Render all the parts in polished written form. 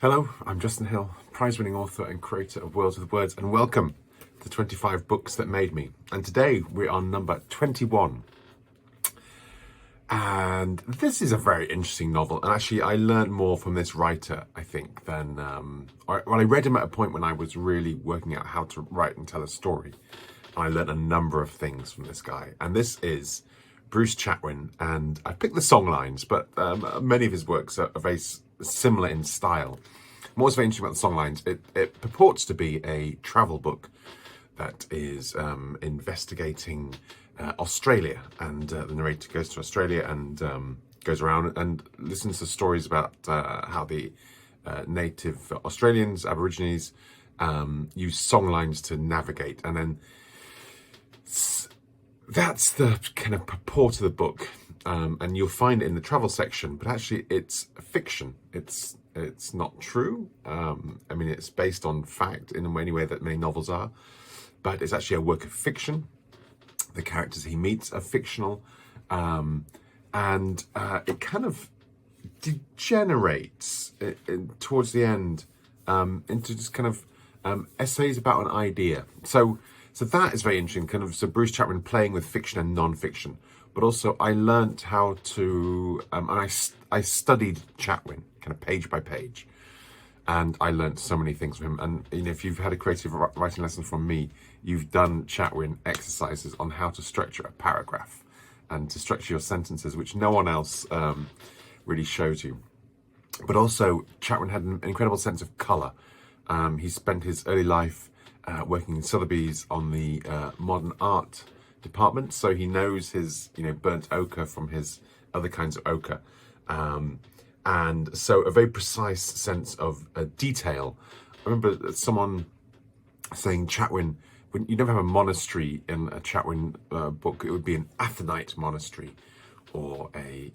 Hello, I'm Justin Hill, prize-winning author and creator of Worlds with Words, and welcome to 25 Books That Made Me. And today we're on number 21. And this is a very interesting novel. And actually, I learned more from this writer, I think, than... I read him at a point when I was really working out how to write and tell a story. And I learned a number of things from this guy. And this is Bruce Chatwin. And I picked the Songlines, but many of his works are very similar in style. What's very interesting about the Songlines, it purports to be a travel book that is investigating Australia, and the narrator goes to Australia and goes around and listens to stories about how the native Australians, Aborigines, use songlines to navigate. And then that's the kind of purport of the book. And you'll find it in the travel section, but actually it's fiction. It's not true. I mean, it's based on fact in any way that many novels are, but it's actually a work of fiction. The characters he meets are fictional, and it kind of degenerates towards the end into just kind of essays about an idea. So that is very interesting. So Bruce Chatwin playing with fiction and non-fiction. But also, I learnt how to, and I studied Chatwin, kind of page by page, and I learnt so many things from him. And if you've had a creative writing lesson from me, you've done Chatwin exercises on how to structure a paragraph and to structure your sentences, which no one else really shows you. But also, Chatwin had an incredible sense of colour. He spent his early life working in Sotheby's on the modern art department, so he knows his burnt ochre from his other kinds of ochre, and so a very precise sense of detail. I remember someone saying Chatwin, when you never have a monastery in a Chatwin book, it would be an Athonite monastery or a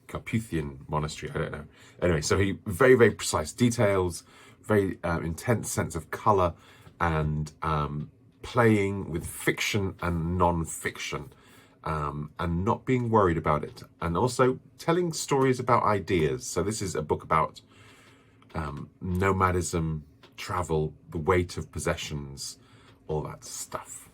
Carpathian monastery, I don't know. Anyway, so he very, very precise details, very intense sense of colour, and playing with fiction and non-fiction, and not being worried about it, and also telling stories about ideas. So this is a book about nomadism, travel, the weight of possessions, all that stuff.